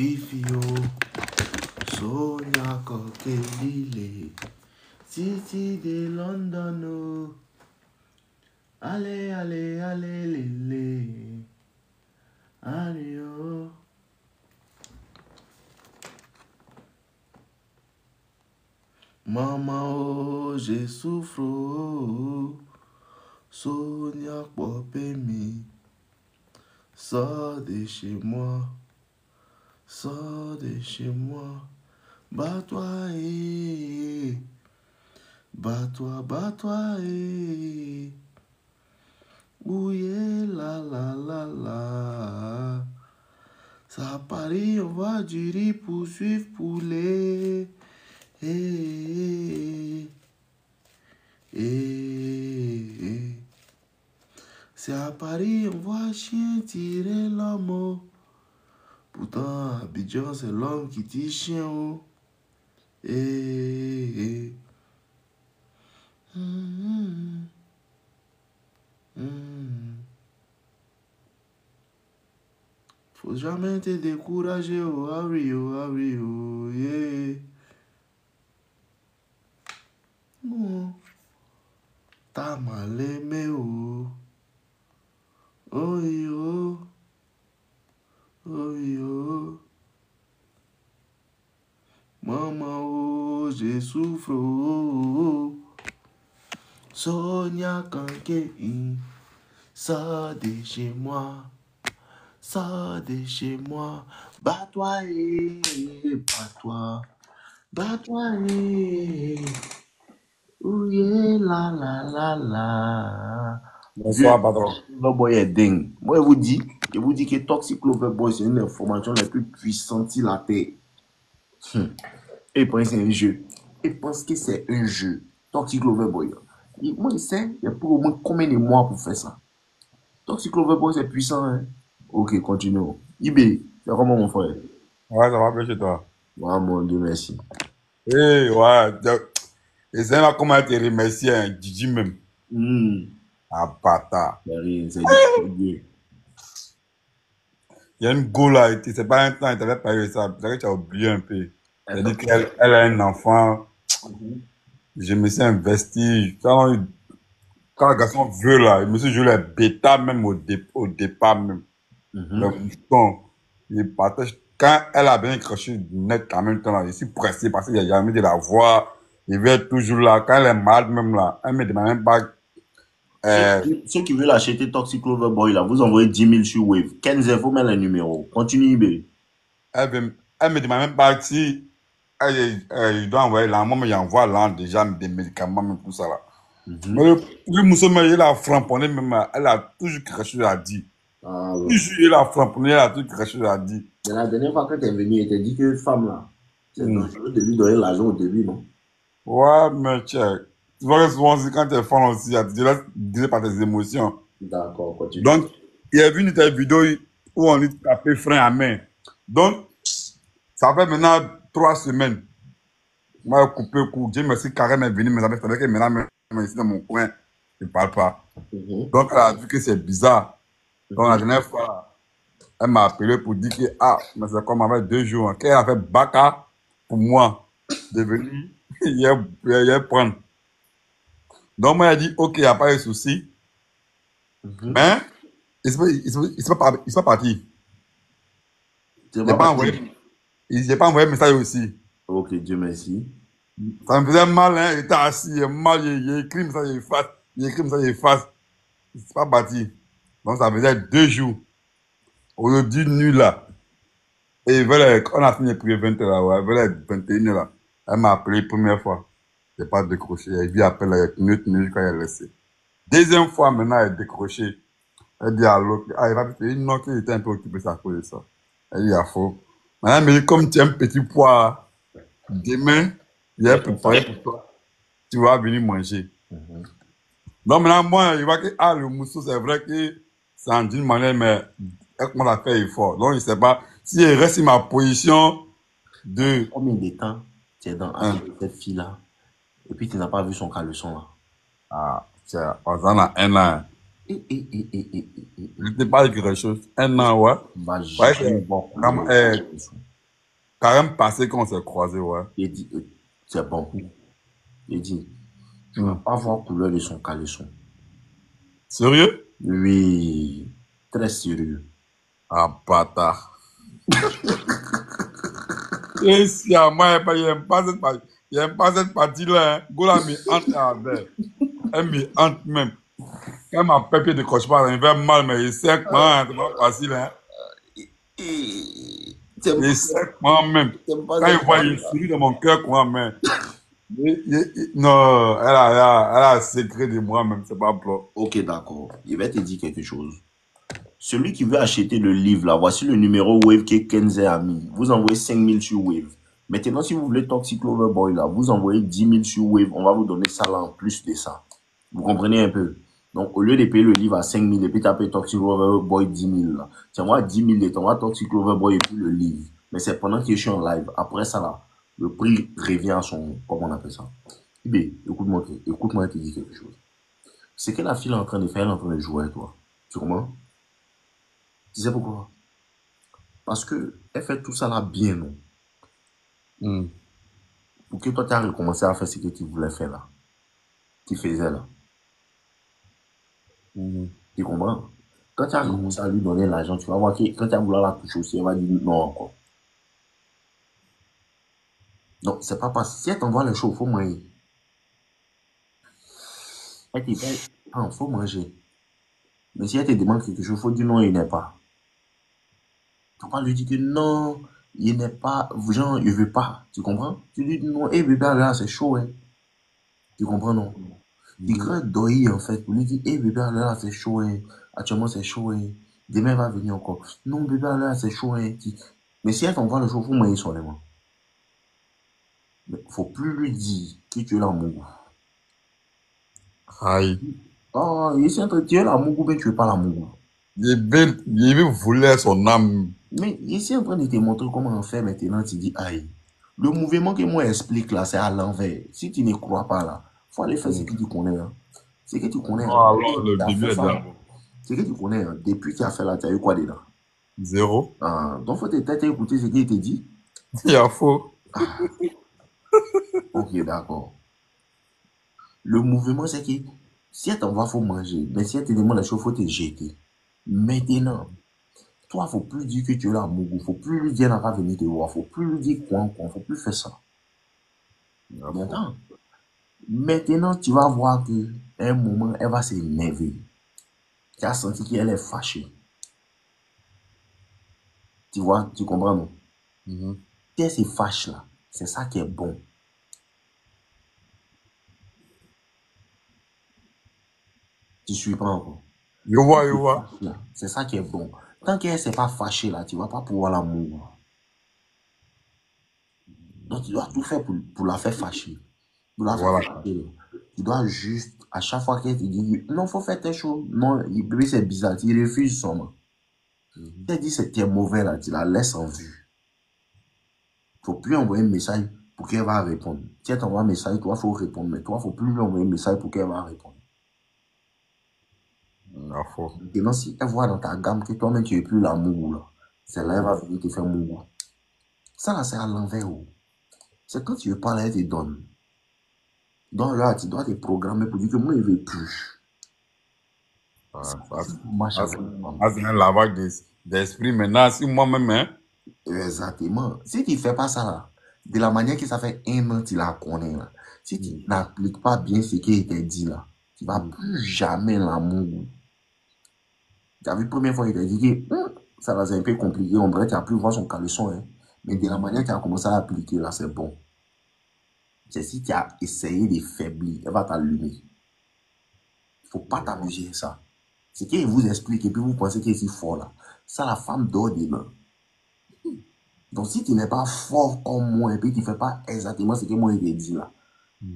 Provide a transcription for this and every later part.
Fifio, Sonia Coquelile, Titi de London, oh. Allez, allez, allez, lélé, allez, oh. Maman, oh, je souffre, oh. Sonia Popemi, sors de chez moi, sors de chez moi. Bats-toi, bats-toi, bats-toi, ouye, la la la la. Ça à Paris, on va du riz pour suivre poulet. C'est à Paris, on voit chien tirer l'homme. Pourtant, Abidjan, c'est l'homme qui tire chien. Oh. Faut jamais te décourager, oh Harry, oh Harry, oh yeah. Oh. T'as mal aimé, oh. Oh yo, oh yo. Maman, oh, je souffre, oh. Sonia Kanké, sors de chez moi, sors de chez moi. Bats-toi, bats-toi, bats-toi, ouye, la la la la. Bonsoir, patron. Loverboy est dingue. Moi, je vous dis que Toxic Loverboy, c'est une des formations les plus puissantes sur la terre. Et il pense que c'est un jeu. Il pense que c'est un jeu. Toxic Loverboy. Moi, je sais, il y a pour au moins combien de mois pour faire ça. Toxic Loverboy, c'est puissant. Hein? Ok, continuons. IB, c'est comment mon frère? Ouais, ça va bien chez toi. Ah, mon Dieu, merci. Ouais. Et c'est là comment te remercier, hein, Didi même. Ah, bâtard. C'est Dieu. Il y a une go là, c'est pas un temps, il t'avait parlé de ça. Peut-être que tu as oublié un peu. Elle dit qu'elle a un enfant. Je me suis investi. Quand le garçon veut là, je me suis joué les bêta même au départ même. Le bouton, il partage. Quand elle a bien accroché net en même temps là, je suis pressé parce qu'il y a jamais de la voir. Il veut être toujours là. Quand elle est malade même là, elle me demande même pas. Ceux qui veulent acheter Toxic Loverboy, là, vous envoyez 10 000 sur Wave. Kenze, faut mettre les numéros. Continue, IB. Elle me demande même pas si elle doit envoyer là. Moi, il envoie là déjà des médicaments, même tout ça là. Mais le Moussouma, il a framponné même, elle a toujours quelque chose à dire. Ah, ouais. Toujours il a framponné, elle a toujours quelque chose à dire. Mais la dernière fois quand tu es venu, elle t'a dit que femme là, c'est dangereux de lui donner l'argent au début, non? Ouais, mais tiens, tu vois que souvent, quand tu es fan aussi, tu laisses guider par tes émotions. D'accord, continue. Donc, il y a vu une telle vidéo où on lui tapait frein à main. Donc, ça fait maintenant 3 semaines. Moi, j'ai coupé le coup. Dieu merci, Karen est venu, mais ça fait que maintenant, même ici dans mon coin, il ne parle pas. Donc, elle a vu que c'est bizarre. Donc, la dernière fois, elle m'a appelé pour dire que, mais c'est comme avec 2 jours, qu'elle a fait baka pour moi de venir hier prendre. Donc, moi, elle a dit, ok, il n'y a pas de souci. Mais, il ne sont pas parti. Il n'a pas envoyé message aussi. Ok, Dieu merci. Ça me faisait mal, hein, il était assis, il est mal, il écrit, mais ça, il efface. Il écrit, mais ça, il efface. Il ne s'est pas parti. Donc, ça faisait 2 jours. Aujourd'hui, nuit là. Et on a fini les 20 là, ouais, vers les 21 là. Elle m'a appelé première fois. Je n'ai pas décroché. Elle dit appel, il y a une minute quand elle est laissée. Deuxième fois, maintenant, elle a décroché. Elle dit à l'autre, il va dire non, qu'il était un peu occupé, ça à cause de ça. Elle dit, faux. Maintenant, elle me dit, comme tu es un petit poids, demain, il est préparé pour toi. Tu vas venir manger. Donc maintenant, moi, je vois que, le mousseau, c'est vrai que c'est en d'une manière, mais elle commence à faire effort. Donc, je ne sais pas si elle reste sur ma position de... Combien de temps tu es avec cette fille-là et puis tu n'as pas vu son caleçon là? Tiens, on en a 1 an. Je ne t'ai pas dit quelque chose. 1 an, ouais. Bah, jamais voir Carême passé quand on s'est croisés, ouais. Il dit, c'est bon. Il dit, tu vas Hmm. pas voir couleur de son caleçon. Sérieux? Oui, très sérieux. Ah, bâtard. Et si à moi, il n'aime pas cette partie. Il n'aime pas cette partie-là. Hein. Goula me hante avec. Elle me hante même. Quand ma papier de cauchemar, il fait mal, mais il sait que moi, c'est pas facile. Hein. Et t'aimes Il pas, sait que moi même. t'aimes pas Quand il cette voit, il partie-là. sourit dans mon cœur, quoi, mais. Non, elle a un secret de moi-même, c'est pas plot. Ok, d'accord. Je vais te dire quelque chose. Celui qui veut acheter le livre, là, voici le numéro Wave que Kenzie a mis. Vous envoyez 5 000 sur Wave. Maintenant, si vous voulez Toxic Lover Boy, là, vous envoyez 10 000 sur Wave. On va vous donner ça là en plus de ça. Vous comprenez un peu? Donc, au lieu de payer le livre à 5 000 et puis taper Toxic Lover Boy 10 000, là, tu envoies 10 000 et tu envoies Toxic Lover Boy et puis le livre. Mais c'est pendant que je suis en live. Après ça, là, le prix revient à son, comment on appelle ça? Ibé, écoute-moi, je te dis quelque chose. C'est que la fille est en train de faire, elle est en train de jouer avec toi. Tu comprends? Tu sais pourquoi? Parce que elle fait tout ça là bien, non? Hmm. Pour que toi, tu as recommencé à faire ce que tu voulais faire là. Tu faisais là. Mhm. Tu comprends? Quand tu as Mhm. commencé à lui donner l'argent, tu vas voir que quand tu as voulu la toucher aussi, elle va dire non encore. Donc, c'est pas parce que si elle t'envoie le show, il faut manger. Elle te paye, ah, faut manger. Mais si elle te demande quelque chose, il faut dire non, il n'est pas. Tu vas pas lui dire que non, il n'est pas, genre, il veut pas. Tu comprends? Tu lui dis non, hé bébé, là, c'est chaud, hein. Tu comprends, non? Il Mhm. crée d'oeil en fait pour lui dire, hé bébé, là, c'est chaud, hein. Actuellement, c'est chaud, hein. Demain, il va venir encore. Non, bébé, là, c'est chaud, hein. Mais si elle t'envoie le show, il faut manger seulement. Mais faut plus lui dire que tu es là, mon goût. Aïe. Ah, ici, entre tu es là, mon goût, mais tu es pas là, mon goût. Il veut voler son âme. Mais ici, en train de te montrer comment on fait maintenant, tu dis, aïe. Le mouvement que moi explique là, c'est à l'envers. Si tu ne crois pas là, faut aller faire ce Hmm. que tu connais. Hein. Ce que tu connais, Non, hein, alors le tu as début fait est ça là. d'abord. Ce que tu connais, hein, depuis que tu as fait là, tu as eu quoi dedans? Zéro. Ah, donc faut peut-être écouter ce qu'il te dit. Il y a faux. Ah, ok, d'accord. Le mouvement, c'est que si elle t'envoie, faut manger. Mais si elle te demande la chose, faut te jeter. Maintenant, toi, faut plus dire que tu es là à Mougou. Faut plus lui dire n'a pas venir te voir. Faut plus lui dire quoi. Faut plus faire ça. Il y a faux. Maintenant, maintenant, tu vas voir que un moment, elle va s'énerver. Tu as senti qu'elle est fâchée. Tu vois, tu comprends, non? Mhm. Si elle se fâche là, c'est ça qui est bon. Tu suis pas encore. Je vois. C'est ça qui est bon. Tant qu'elle ne s'est pas fâchée là, tu ne vas pas pouvoir la mouvoir. Donc tu dois tout faire pour la faire fâcher. Pour la faire Voilà. fâcher. Tu dois juste, à chaque fois qu'elle te dit, non, faut faire telle chose. Non, bébé, c'est bizarre. Tu refuses seulement. Mhm. Si elle dit que c'est mauvais là, tu la laisses en vue. Faut plus envoyer un message pour qu'elle va répondre. Si elle t'envoie un message, toi, faut répondre. Mais toi, faut plus lui envoyer un message pour qu'elle va répondre. Il y a faux. Maintenant, si elle voit dans ta gamme que toi-même, tu n'es plus l'amour là, c'est là elle va venir te faire mourir. Ça là, c'est à l'envers. Oh. C'est quand tu veux parler, elle te donne. Donc là, tu dois te programmer pour dire que moi, je ne veux plus. Ah, Ça marche avec les femmes. c'est un lavage d'esprit maintenant. Si moi-même, hein, Exactement. Si tu ne fais pas ça là, de la manière que ça fait 1 an, tu la connais là. Si tu n'appliques pas bien ce qui était dit là, tu ne vas plus jamais l'amour. Tu as vu, la première fois, il t'a dit que ça va, c'est un peu compliqué. On dirait que tu as pu voir son caleçon. Hein. Mais de la manière que tu as commencé à appliquer là, c'est bon. C'est si tu as essayé de faiblir, elle va t'allumer. Il ne faut pas t'amuser à ça. C'est qu'il vous explique et puis vous pensez qu'il est si fort là. Ça, la femme dort dedans. Donc, si tu n'es pas fort comme moi et puis tu ne fais pas exactement ce que moi je t'ai dit là,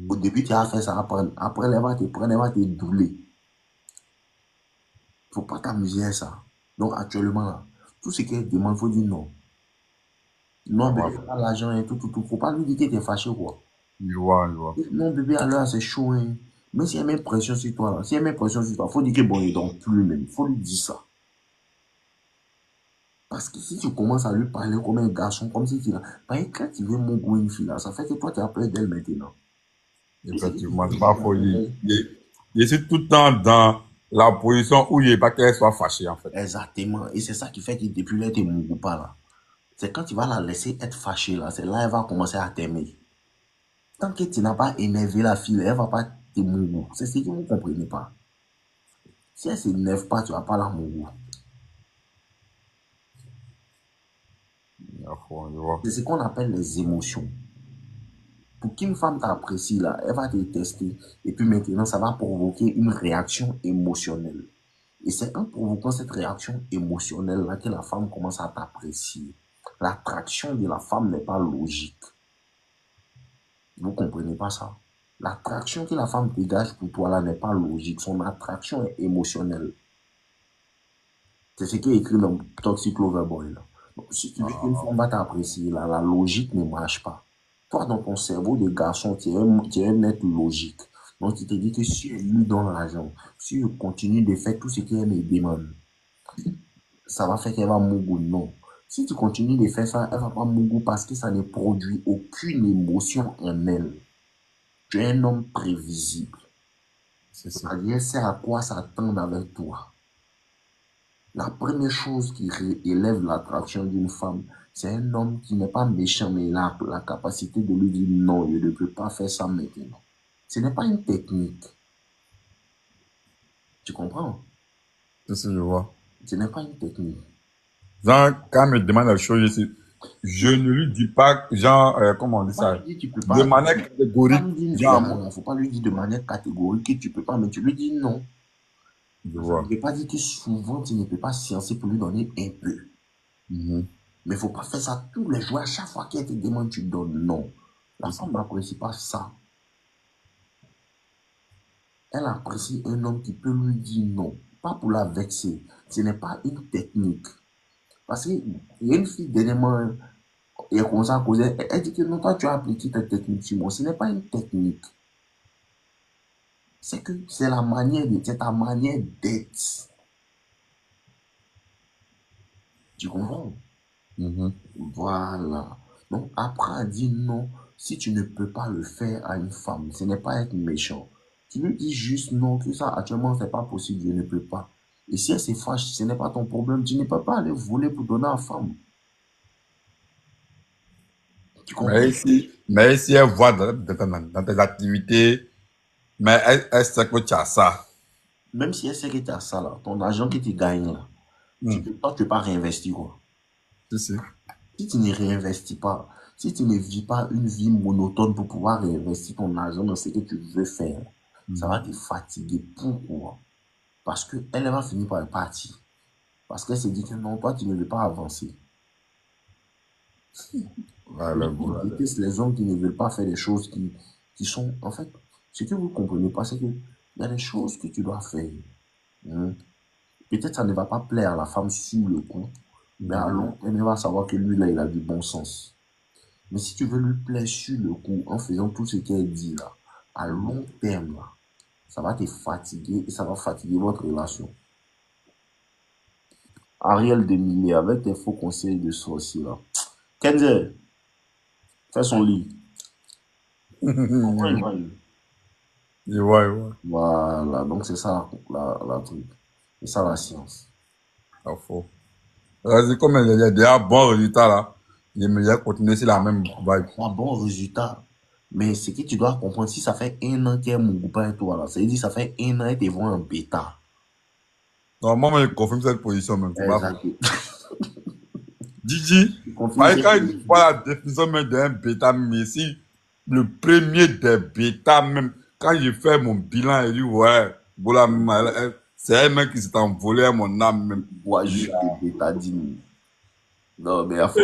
au début, tu as fait ça, après elle va te prendre, elle va te douler. Il ne faut pas t'amuser à ça. Donc, actuellement là, tout ce qu'elle demande, il faut dire non. Non, ça va. bébé, pas l'argent et tout, tout, tout. Faut pas lui dire que tu es fâché quoi. Je vois. Non, bébé, alors c'est chaud. Hein. Mais si elle met pression sur toi, là, si elle met pression sur toi, faut dire que bon, il ne dort plus même. Faut lui dire ça. Parce que si tu commences à lui parler comme un garçon, comme si tu l'as. Par exemple, quand tu veux mongo une fille là, ça fait que toi tu as peur d'elle maintenant. Tout ce que tu Effectivement, c'est dis, pas faux. Je suis tout le temps dans la position où il n'est pas qu'elle soit fâchée, en fait. exactement. Et c'est ça qui fait que depuis là, tu ne mongo pas là. C'est quand tu vas la laisser être fâchée là, c'est là qu'elle va commencer à t'aimer. Tant que tu n'as pas énervé la fille, elle ne va pas te mongo. C'est ce que vous ne comprenez pas. Si elle ne s'énerve pas, tu ne vas pas la mongo. À fond, je vois. C'est ce qu'on appelle les émotions. Pour qu'une femme t'apprécie là, elle va te tester. Et puis maintenant, ça va provoquer une réaction émotionnelle. Et c'est en provoquant cette réaction émotionnelle là que la femme commence à t'apprécier. L'attraction de la femme n'est pas logique. Vous ne comprenez pas ça? L'attraction que la femme dégage pour toi là n'est pas logique. Son attraction est émotionnelle. C'est ce qui est écrit dans Toxic Lover Boy là. Donc, si tu veux qu'une femme va t'apprécier là, la logique ne marche pas. Toi, dans ton cerveau de garçon, tu es un être logique. Donc, tu te dis que si je lui donne l'argent, si je continue de faire tout ce qu'elle me demande, ça va faire qu'elle va mougou. Non. Si tu continues de faire ça, elle va pas mougou parce que ça ne produit aucune émotion en elle. Tu es un homme prévisible. C'est ça. C'est-à-dire, c'est à quoi s'attendre avec toi. La première chose qui élève l'attraction d'une femme, c'est un homme qui n'est pas méchant, mais il a la capacité de lui dire non, je ne peux pas faire ça maintenant. Ce n'est pas une technique. Tu comprends? C'est ça, je vois. Ce n'est pas une technique. Genre, quand elle me demande la chose, je ne lui dis pas, genre, comment on dit Faut pas ça, lui dire tu peux de pas. manière Faut pas catégorique, lui dire, genre, regarde-moi, faut pas lui dire de manière catégorique que tu peux pas, mais tu lui dis non. je Ça ne vois. veut pas dire que souvent tu ne peux pas sciencer pour lui donner un peu. Mhm. Mais il ne faut pas faire ça tous les jours. À chaque fois qu'elle te demande, tu donnes non. La C'est ça. femme n'apprécie pas ça. Elle apprécie un homme qui peut lui dire non. Pas pour la vexer. Ce n'est pas une technique. Parce qu'il y a une fille dernièrement, elle a commencé à causer. Elle dit que non, toi tu as appliqué ta technique sur moi. Ce n'est pas une technique. C'est que c'est la manière de, c'est ta manière d'être. Tu comprends? Mhm. Voilà. Donc, apprends à dire non si tu ne peux pas le faire à une femme. Ce n'est pas être méchant. Tu lui dis juste non, que ça actuellement c'est pas possible, je ne peux pas. Et si elle se fâche, ce n'est pas ton problème. Tu ne peux pas aller voler pour donner à la femme. Tu comprends? Mais si elle voit dans tes activités, mais elle sait que tu as ça. Même si elle sait que tu as ça là, ton argent que tu gagnes là, Hmm. toi tu peux pas réinvestir quoi. Si, si. Si tu ne réinvestis pas, si tu ne vis pas une vie monotone pour pouvoir réinvestir ton argent dans ce que tu veux faire, ça va te fatiguer. Pourquoi? Parce qu'elle va finir par partir. Parce qu'elle se dit que non, toi, tu ne veux pas avancer. Voilà, Je voilà. déteste les hommes qui ne veulent pas faire des choses qui sont... En fait, ce que vous ne comprenez pas, c'est qu'il y a des choses que tu dois faire. Hein. Peut-être ça ne va pas plaire à la femme sur le coup, mais à long terme, elle va savoir que lui, là, il a du bon sens. Mais si tu veux lui plaire sur le coup, en faisant tout ce qu'elle dit, là, à long terme, là, ça va te fatiguer et ça va fatiguer votre relation. Ariel Demillet avec tes faux conseils de sorcier, là. Kenzie, fais son lit. Envoie une vanne. Je vois, je vois. Voilà, donc c'est ça la truc. C'est ça la science. Pas faux. C'est comme il y a déjà bon résultat là. J'aimerais continuer sur la même vibe. Un bon résultat. Mais ce que tu dois comprendre, si ça fait un an qu'elle mon copain et toi là, ça veut dire que ça fait un an et te voit en bêta. Non, moi, je confirme cette position même, c'est pas faux. Exact. Gigi, Tu confirmes parce que cette quand il position. voit la définition même d'un bêta, mais si le premier des bêtas même, quand je fais mon bilan, il dit, ouais, voilà, c'est elle même qui s'est envolée à mon âme même. Vois Je dis, juste des bétadines. Non, mais à fond.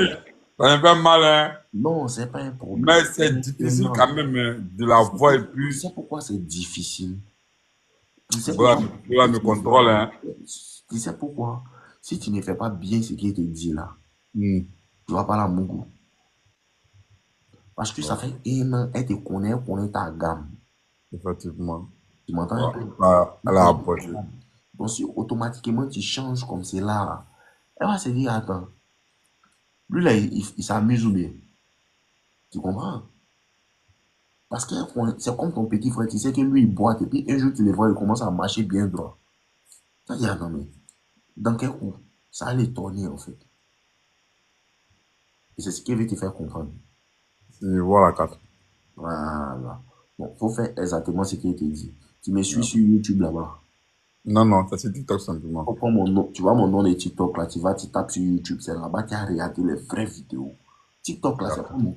ça me fait mal, hein. Non, c'est pas un Mais problème. c'est difficile quand même hein, de la voir et Tu puis, sais pourquoi c'est difficile? Tu sais voilà, pourquoi? voilà, me contrôle, hein. Tu sais pourquoi? Si tu ne fais pas bien ce qu'il te dit là, Hmm. tu vas pas la Mougou. Parce que ça Ouais, fait un an, elle connaît ta gamme. effectivement. Tu m'entends un Ouais, peu? elle a approché. Donc si automatiquement tu changes comme c'est là, elle va se dire, attends, Lui, là, il s'amuse ou bien. Tu comprends? Parce que c'est comme ton petit frère, tu sais que lui, il boit, et puis un jour, tu le vois, il commence à marcher bien droit. Ça dit, ah non, mais dans quel coup? Ça allait tourner, en fait. Et c'est ce qui veut te faire comprendre. Et voilà, 4. Voilà. Bon, faut faire exactement ce qu'il te dit. Tu me suis sur YouTube là-bas. Non, non, ça c'est TikTok simplement. Faut prendre mon nom, tu vois mon nom de TikTok là, tu tapes sur YouTube, c'est là-bas, tu as regardé les vraies vidéos. TikTok là, c'est pas D'accord. bon.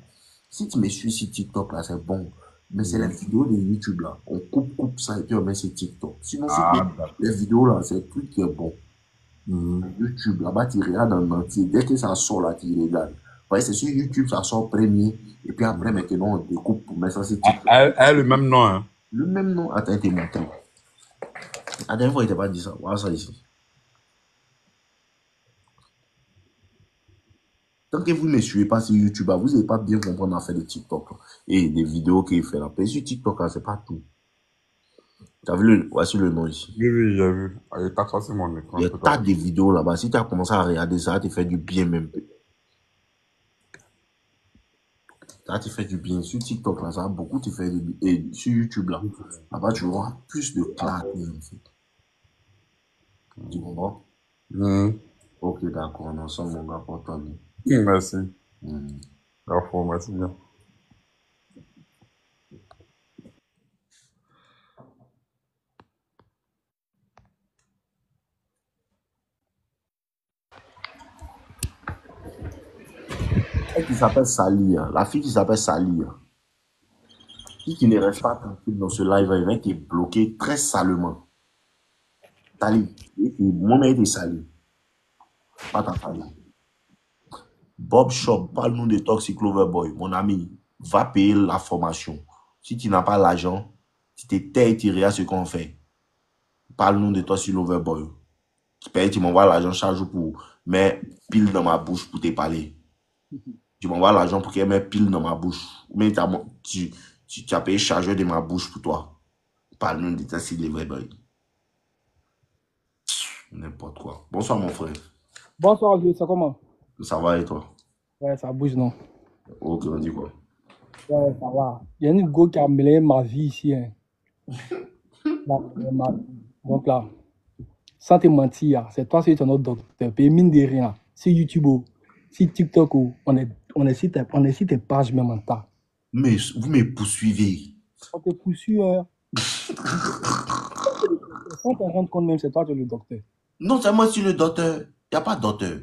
Si tu me suis sur TikTok là, c'est bon. Mais c'est les Mhm. vidéos de YouTube là. On coupe ça et puis on met sur TikTok. Sinon, si Ah, d'accord. les vidéos là, c'est tout qui est bon. Mhm. YouTube, là-bas, tu regardes en entier. Dès que ça sort là, tu regardes. Ouais, c'est sur YouTube, ça sort premier. Et puis après, Mhm. maintenant, on découpe pour mettre ça sur Ah, TikTok. elle a le même nom, hein. Le même nom. Attends, t'es monté. La dernière fois, il t'a pas dit ça. Voilà ça ici. Tant que vous ne me suivez pas sur YouTube, vous n'allez pas bien comprendre l'affaire de TikTok. Là. Et des vidéos qu'il fait là. Mais sur TikTok, là, c'est pas tout. T'as vu le, voici le nom ici. Oui, oui, j'ai vu. Allez, tape ça sur mon Il écran y a tout à tas l'heure. de vidéos là-bas. Si tu as commencé à regarder ça, ça te fait du bien même. Ça te fait du bien. Sur TikTok, là, ça a beaucoup te fait du bien. Et sur YouTube, là, là-bas, tu auras plus de clarté, en fait. Tu comprends? Mhm. Ok, d'accord, on est ensemble, mon gars, pour toi. Merci. Hmm. D'accord, merci bien. Elle qui s'appelle Sally, hein, la fille qui s'appelle Sally, hein, si tu ne restes pas tranquille dans ce live, elle va te bloquer très salement. Sally, moi-même, elle est Sally, pas ta famille. Bob Shop, parle-nous de Toxic Lover Boy. Mon ami, va payer la formation. Si tu n'as pas l'argent, tu te tais et tu regardes ce qu'on fait. Parle-nous de Toxic Lover Boy. Tu payes, tu m'envoies l'argent chaque jour pour mettre pile dans ma bouche pour te parler. Tu m'envoies l'argent pour qu'elle mette pile dans ma bouche. Mais tu as payé chargeur de ma bouche pour toi. Parle-nous de Toxic Lover Boy. N'importe quoi. Bonsoir, mon frère. Bonsoir, vieux, c'est comment? Ça va et toi? Ouais, ça bouge, non? Ok, on dit quoi? Ouais, ça va. Il y a une go qui a mêlé ma vie ici. Hein. Donc là, sans te mentir, c'est toi qui es notre docteur. Puis mine de rien, sur YouTube, sur TikTok, on est sur tes pages même en tas. Mais vous me poursuivez. On te poursuit, hein. Sans te rendre compte même, c'est toi qui es le docteur. Non seulement sur le docteur, il n'y a pas de docteur.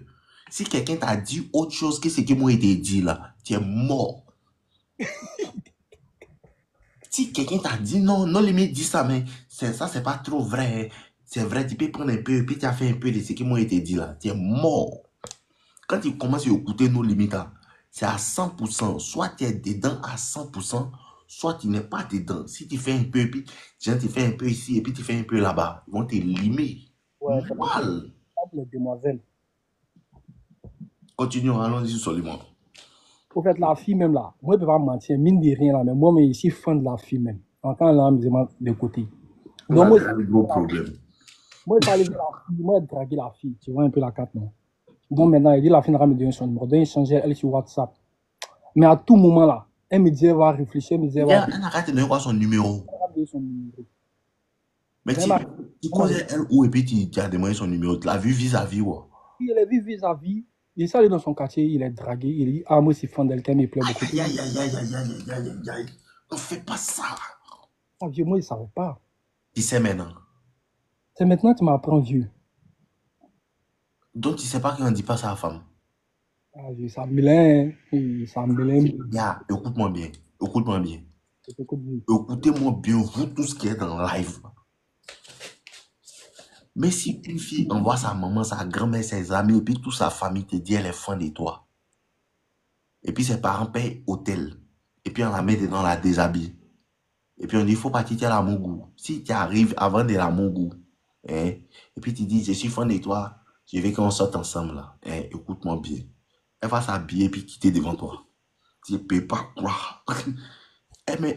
Si quelqu'un t'a dit autre chose que ce que moi été dit là, tu es mort. Si quelqu'un t'a dit non, non, limite dit ça, mais ça, c'est pas trop vrai. C'est vrai, tu peux prendre un peu, puis tu as fait un peu de ce que moi été dit là, tu es mort. Quand tu commences à écouter nos limites là, c'est à 100%. Soit tu es dedans à 100%, soit tu n'es pas dedans. Si tu fais un peu, puis tu fais un peu ici, et puis tu fais un peu là-bas, ils vont te limer. Ouais, c'est Mal. les demoiselles. Continuons, allons-y seulement. Au fait, la fille même là, moi je ne peux pas mentir, mine de rien là, mais moi, je suis fan de la fille même. Quand elle a de côté. On Donc, a déjà un gros problème. moi, il fallait voir la fille, moi, draguer la fille. Tu vois un peu la carte, non? Donc maintenant, il dit la fille n'a pas me donner son numéro. Donc, il changeait elle sur WhatsApp. Mais à tout moment là, elle me disait, elle va réfléchir, elle me disait, elle va Elle n'a qu'à te donner quoi son numéro. donner son numéro. Mais Mais tu connais elle où et puis tu as demandé son numéro. Tu l'as vu vis-à-vis, ouais. il est vu vis-à-vis. Il est allé dans son quartier, il est dragué. Il dit, ah, moi, c'est fan d'elle, me plaît beaucoup. Aïe, aïe, aïe, aïe, aïe, aïe, aïe, aïe, aïe. On fait pas ça. Ah, vieux, moi, il ne savait pas. Tu sais maintenant. C'est maintenant que tu m'apprends, vieux. Donc tu sais pas qu'on ne dit pas ça à la femme. Ah, vieux, ça me l'est. Ça me l'est. Ya, écoute-moi bien. Écoute-moi bien. Écoute, vieux. Écoutez-moi bien, vous tous qui êtes en live. Mais si une fille envoie sa maman, sa grand-mère, ses amis, et puis toute sa famille te dit elle est fan de toi. Et puis ses parents payent hôtel. Et puis on la met dedans, la déshabille. Et puis on dit, il faut pas quitter la Mougou. Si tu arrives avant de la Mougou, hein, et puis tu dis, je suis fan de toi, je veux qu'on sorte ensemble là. Hein, écoute-moi bien. Elle va s'habiller et puis quitter devant toi. Tu ne peux pas croire.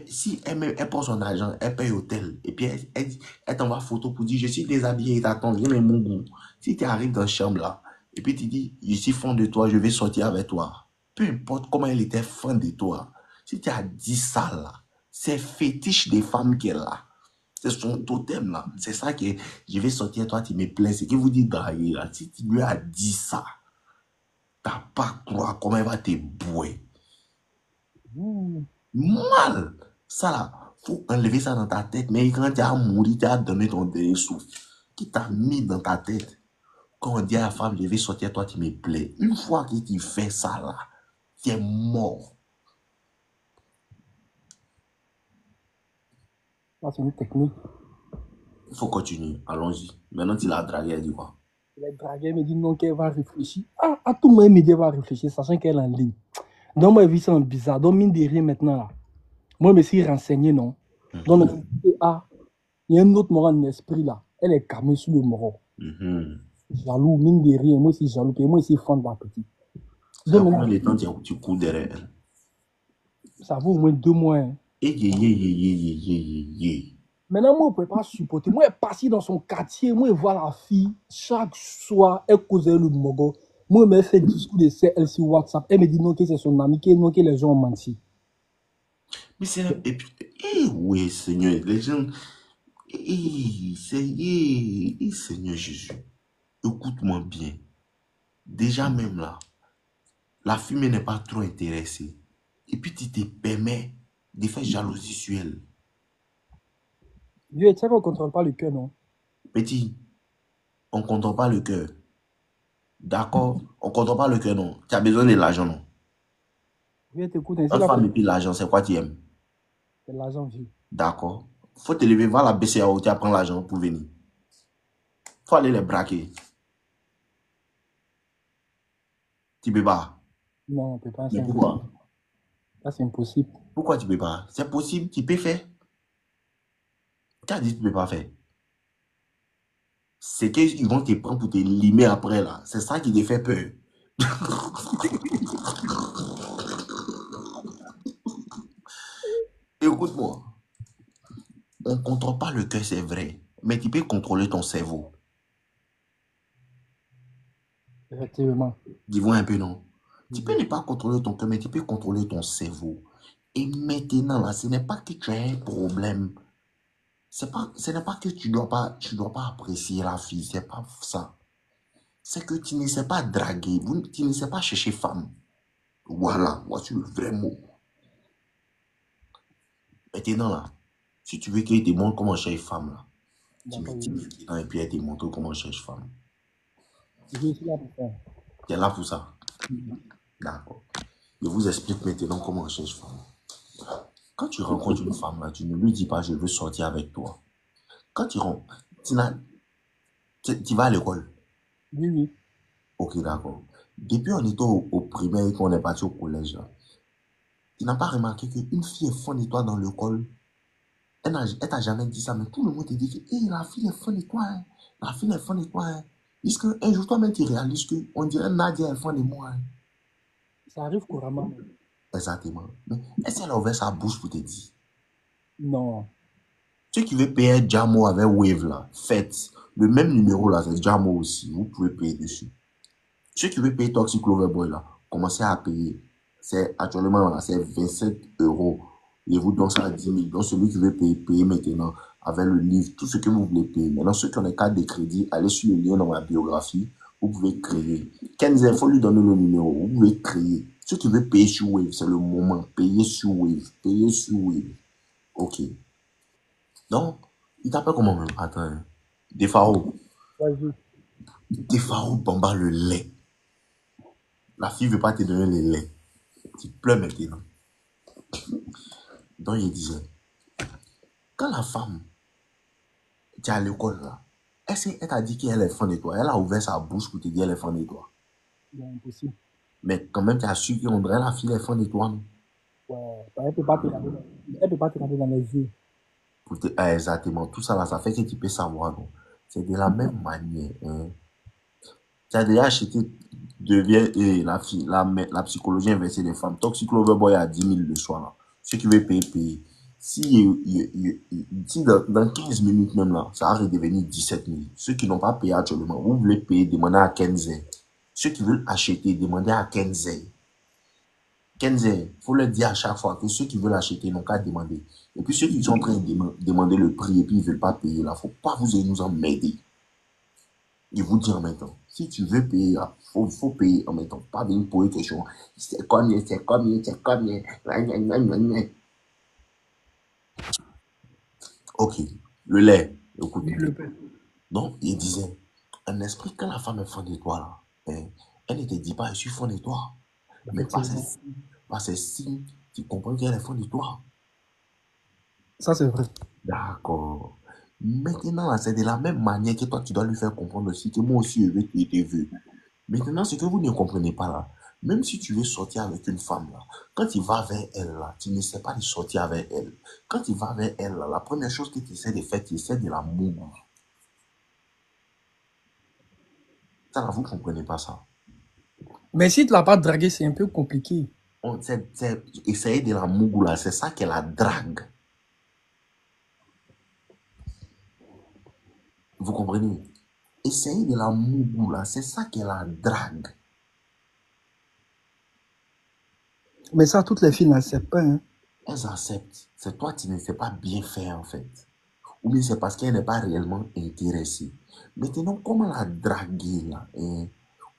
Si elle prend son argent, elle paye hôtel. Et puis elle t'envoie photo pour dire, je suis déshabillé, t'attends, viens mais Mougou. Si tu arrives dans la chambre là, Et puis tu dis, je suis fan de toi, je vais sortir avec toi. Peu importe comment elle était fan de toi. Si tu as dit ça là, c'est fétiche des femmes qu'elle a. C'est son totem là. C'est ça que je vais sortir toi, tu me plais. C'est que vous dites draguer là. Si tu lui as dit ça, t'as pas croire comment elle va te bouer. Mal. Ça là, faut enlever ça dans ta tête. Mais quand tu as mouru, tu as donné ton dernier souffle. Qui t'a mis dans ta tête? Quand on dit à la femme, je vais sortir, toi, tu me plais. Une fois que tu fais ça là, tu es mort. Ça, c'est une technique. Il faut continuer. Allons-y. Maintenant, tu l'as dragué, elle dit quoi? La draguée me dit non, qu'elle va réfléchir. Ah, à tout moment, elle me dit qu'elle va réfléchir, sachant qu'elle est en ligne. Donc, moi, je vis ça en bizarre. Donc, mine de rien, maintenant, là, moi, je me suis renseigné, non? Donc, ah, il y a un autre moral en esprit, là. Elle est camée sur le moro. Jaloux, mine de rien. Moi, je suis jaloux. Et moi, je suis fan de la petite. Ça fait combien de temps tu cours derrière elle? Ça vaut au moins 2 mois. Hein. Et Maintenant, moi, je ne peux pas supporter. Moi, elle est partie dans son quartier. Moi, je vois la fille. Chaque soir, elle causait le mogo. Moi, elle me fait discours de elle sur WhatsApp. Elle me dit non, que c'est son ami, que non, que les gens ont menti. Mais c'est... Et puis... oui, Seigneur. Les gens... Seigneur Jésus. Écoute-moi bien. Déjà même là, la fumée n'est pas trop intéressée. Et puis tu te permets de faire jalousie sur elle. Dieu, tu sais qu'on ne contrôle pas le cœur, non? Petit, on ne contrôle pas le cœur. D'accord? On ne contrôle pas le cœur, non. Tu as besoin de l'argent, non? Dieu, t'écoute. Une femme et puis l'argent, c'est quoi tu aimes? C'est l'argent, vieux. D'accord? Faut te lever, va à la BCAO, tu prends l'argent pour venir. Faut aller les braquer. Tu peux pas? Non, on ne peut pas. Mais pourquoi? Ça, c'est impossible. Pourquoi tu peux pas? C'est possible, tu peux faire. Tu as dit que tu peux pas faire. C'est qu'ils vont te prendre pour te limer après là. C'est ça qui te fait peur. Écoute-moi. On ne contrôle pas le cœur, c'est vrai. Mais tu peux contrôler ton cerveau. Effectivement. Dis-moi un peu, non? Tu peux ne pas contrôler ton cœur, mais tu peux contrôler ton cerveau. Et maintenant, là, ce n'est pas que tu as un problème. Ce n'est pas que tu dois pas apprécier la fille. C'est pas ça. C'est que tu ne sais pas draguer. Tu ne sais pas chercher femme. Voilà. Voici le vrai mot. Maintenant, là, si tu veux qu'elle te montre comment chercher femme, là, tu mets maintenant et puis elle te montre comment chercher femme. Je suis là pour ça. Tu es là pour ça? D'accord. Je vous explique maintenant comment on cherche femme. Quand tu rencontres une femme, là, tu ne lui dis pas je veux sortir avec toi. Quand tu rencontres, tu vas à l'école. Oui, oui. Ok, d'accord. Depuis on était au primaire et qu'on est parti au collège, là, tu n'as pas remarqué qu'une fille est fan de toi dans l'école. Elle t'a jamais dit ça, mais tout le monde te dit que hey, la fille est fan de toi. Hein. La fille est fan de toi. Hein. Est-ce qu'un jour toi-même tu réalises qu'on dirait Nadia est fan de moi? Hein. Ça arrive couramment. Exactement. Mais est-ce qu'elle a ouvert sa bouche pour te dire? Non. Ceux qui veulent payer Jamo avec Wave là, faites. Le même numéro là, c'est Jamo aussi. Vous pouvez payer dessus. Ceux qui veulent payer Toxic Clover Boy là, commencez à payer. C'est actuellement là, c'est 27 euros. Et vous donnez ça à 10 000. Donc celui qui veut payer maintenant avec le livre, tout ce que vous voulez payer. Maintenant, ceux qui ont les cartes de crédit, allez sur le lien dans ma biographie. Vous pouvez créer. Kenzie, il faut lui donner le numéro. Vous pouvez créer. Ceux qui veulent payer sur Wave, c'est le moment. Payez sur Wave. Payez sur Wave. Ok. Donc, il t'appelle comment même? Attends. Defaro. Vas-y. Defaro bomba le lait. La fille veut pas te donner le lait. Tu pleures maintenant. Donc, il disait, quand la femme, tu es à l'école là, est-ce qu'elle t'a dit qu'elle est fan de toi? Elle a ouvert sa bouche pour te dire qu'elle est fan de toi. C'est impossible. Mais quand même, tu as su qu'on dirait la fille est fan de toi, non? Ouais. Elle ne peut pas te regarder dans les yeux. Exactement. Tout ça là, ça fait que tu peux savoir, non? C'est de la même manière. Hein. Tu as déjà acheté la psychologie inversée des femmes. Toxic Lover Boy à 10 000 le soir. Là. Ceux qui veulent payer, payer. Si dans 15 minutes même là, ça va redevenir 17 000. Ceux qui n'ont pas payé actuellement, vous voulez payer, demandez à Kenzie. Ceux qui veulent acheter, demandez à Kenzé. Kenzé, il faut leur dire à chaque fois que ceux qui veulent acheter n'ont qu'à demander. Et puis ceux qui sont en train de demander le prix et puis ils ne veulent pas payer, là, il ne faut pas vous nous emmerder. Je vous dis en même temps, si tu veux payer, il faut payer en même temps. Pas venir poser des questions. C'est combien, c'est combien, c'est combien. Ok, le lait, écoutez. Le père. Donc, il disait, un esprit, quand la femme est fan de toi, là, hein, elle ne te dit pas, je suis fan de toi. Mais Effectivement. par ses signes, tu comprends qu'elle est fan de toi. Ça, c'est vrai. D'accord. Maintenant, là, c'est de la même manière que toi, tu dois lui faire comprendre aussi que moi aussi, je veux que tu veux. Maintenant, ce que vous ne comprenez pas là, même si tu veux sortir avec une femme là, quand tu vas vers elle là, tu n'essaies pas de sortir avec elle. Quand tu vas vers elle là, la première chose que tu essaies de faire, tu essaies de la mouvoir. Ça là, vous ne comprenez pas ça. Mais si tu ne l'as pas dragué, c'est un peu compliqué. C'est essayer de la mouvoir là, c'est ça qu'elle la drague. Vous comprenez? Essayer de la mouvoir là, c'est ça qu'elle la drague. Mais ça, toutes les filles n'acceptent pas. Hein. Elles acceptent. C'est toi qui ne sais pas bien faire en fait. Ou bien c'est parce qu'elle n'est pas réellement intéressée. Maintenant, comment la draguer là, hein?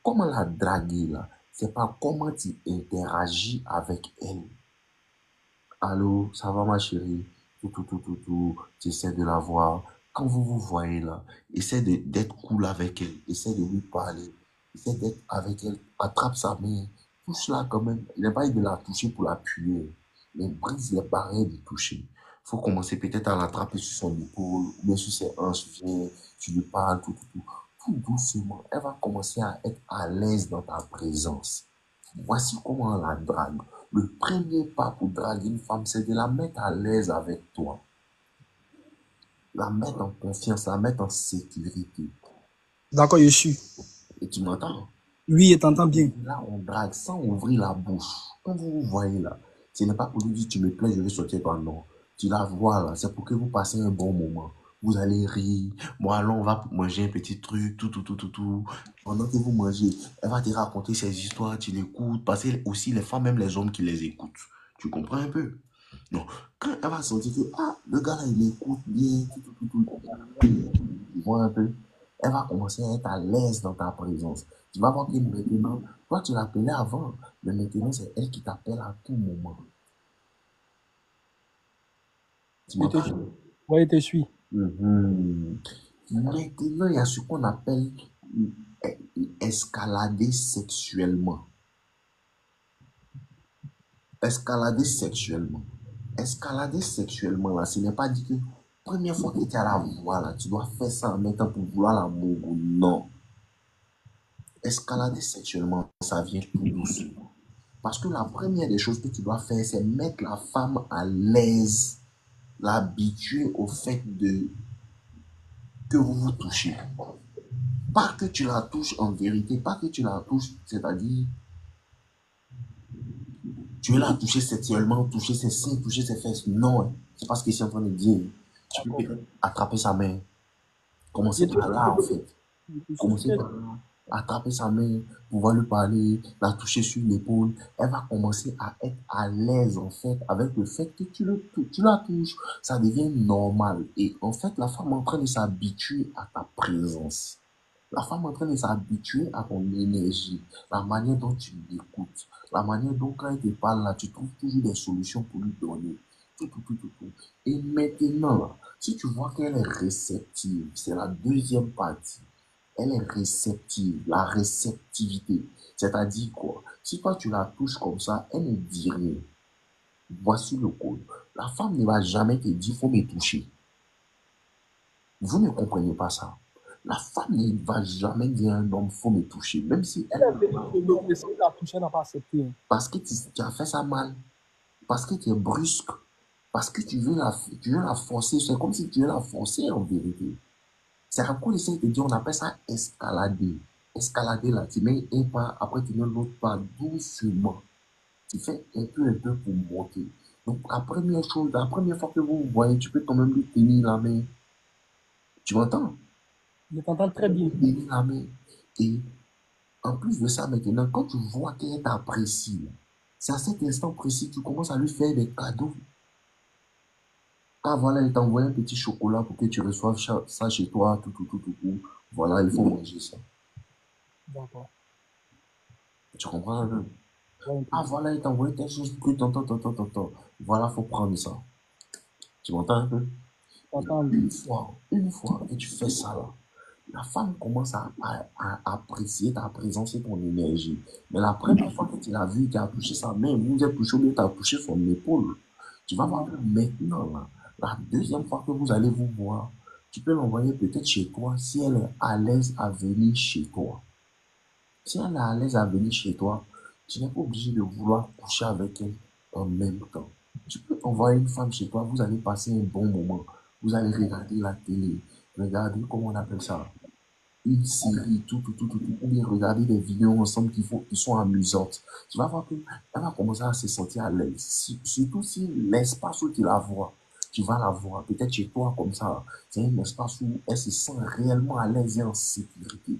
Comment la draguer là? C'est pas comment tu interagis avec elle. Allô, ça va ma chérie? Tout. Tu essaies de la voir. Quand vous vous voyez là, essaie d'être cool avec elle. Essaie de lui parler. Essaie d'être avec elle. Attrape sa main. Touche-la quand même. Il n'est pas de la toucher pour l'appuyer. Mais brise les barrières du toucher. Il faut commencer peut-être à l'attraper sur son épaule, ou bien sur ses hanches. Viens, tu lui parles, tout doucement. Elle va commencer à être à l'aise dans ta présence. Voici comment on la drague. Le premier pas pour draguer une femme, c'est de la mettre à l'aise avec toi. La mettre en confiance, la mettre en sécurité. D'accord, je suis. Et tu m'entends? Oui, je t'entends bien. Là, on drague sans ouvrir la bouche. Quand vous vous voyez là, ce n'est pas pour lui dire tu me plais, je vais sortir toi, non. Tu la vois là, c'est pour que vous passez un bon moment. Vous allez rire. Bon, allons, on va manger un petit truc, tout. Pendant que vous mangez, elle va te raconter ses histoires, tu l'écoutes. Parce que aussi, les femmes, même les hommes qui les écoutent. Tu comprends un peu? Donc, quand elle va sentir que, ah, le gars là, il écoute bien, tu vois un peu, elle va commencer à être à l'aise dans ta présence. Tu vas voir que maintenant, toi, tu l'appelais avant, mais maintenant, c'est elle qui t'appelle à tout moment. Tu Je te m'entends? suis. Oui, je te suis. Mhm. Maintenant, il y a ce qu'on appelle escalader sexuellement. Escalader sexuellement. Escalader sexuellement, là, ce n'est pas dit que première fois que tu as la voix, là, tu dois faire ça en même temps pour vouloir l'amour. Non. Escalader sexuellement, ça vient tout doucement. Parce que la première des choses que tu dois faire, c'est mettre la femme à l'aise, l'habituer au fait de que vous vous touchez. Pas que tu la touches en vérité, pas que tu la touches, c'est-à-dire tu veux la toucher sexuellement, toucher ses seins, toucher ses fesses. Non, c'est pas ce que je suis en train de dire. Tu peux peut-être attraper sa main. Je Commencer te par là, en suis. fait. Je suis. Commencer par là. Attraper sa main, pouvoir lui parler, la toucher sur l'épaule. Elle va commencer à être à l'aise, en fait, avec le fait que tu la touches. Ça devient normal. Et en fait, la femme est en train de s'habituer à ta présence. La femme est en train de s'habituer à ton énergie, la manière dont tu l'écoutes, la manière dont quand elle te parle là, tu trouves toujours des solutions pour lui donner. Tout. Et maintenant, là, si tu vois qu'elle est réceptive, c'est la deuxième partie. Elle est réceptive, la réceptivité. C'est-à-dire quoi? Si toi tu la touches comme ça, elle ne dit rien. Voici le code. La femme ne va jamais te dire, faut me toucher. Vous ne comprenez pas ça. La femme ne va jamais dire à un homme, faut me toucher, même si Elle elle, est venue chez nous, mais si elle a touché, elle n'a pas accepté. Hein. parce que tu as fait ça mal, parce que tu es brusque, parce que tu veux la forcer. C'est comme si tu veux la forcer en vérité. C'est à quoi essayer de dire, on appelle ça escalader. Escalader là, tu mets un pas, après tu mets l'autre pas doucement. Tu fais un peu pour monter. Donc la première chose, la première fois que vous vous voyez, tu peux quand même lui tenir la main. Tu m'entends? Je t'entends très bien. Tenir la main. Et En plus de ça, maintenant, quand tu vois qu'elle t'apprécie, c'est à cet instant précis que tu commences à lui faire des cadeaux. Ah voilà, elle t'a envoyé un petit chocolat pour que tu reçoives ça chez toi, tout. Voilà, il faut manger ça. D'accord. Tu comprends un peu? Ouais, un peu. Ah voilà, elle t'a envoyé quelque chose que tant. Voilà, faut prendre ça. Tu m'entends un peu? Et J'entends. une fois que tu fais ça là, la femme commence à apprécier ta présence et ton énergie. Mais la première fois que tu l'as vu, tu as touché sa main, vous êtes touché ou bien tu as touché son épaule. Tu vas voir que maintenant, là, la deuxième fois que vous allez vous voir, tu peux l'envoyer peut-être chez toi si elle est à l'aise à venir chez toi. Si elle est à l'aise à venir chez toi, tu n'es pas obligé de vouloir coucher avec elle en même temps. Tu peux envoyer une femme chez toi, vous allez passer un bon moment. Vous allez regarder la télé, regarder, comment on appelle ça, une série, ou bien regarder des vidéos ensemble qui sont amusantes. Tu vas voir qu'elle va commencer à se sentir à l'aise. Surtout si l'espace où tu la vois, tu vas la voir, peut-être chez toi comme ça, c'est un espace où elle se sent réellement à l'aise et en sécurité.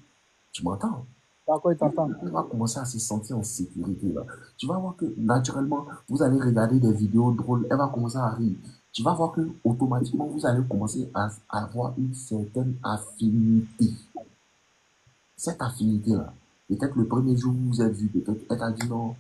Tu m'entends? D'accord, il t'entend. Elle va commencer à se sentir en sécurité là. Tu vas voir que naturellement, vous allez regarder des vidéos drôles, elle va commencer à rire. Tu vas voir que automatiquement, vous allez commencer à avoir une certaine affinité. Cette affinité-là, peut-être le premier jour où vous vous êtes vu, peut-être elle t'a dit non,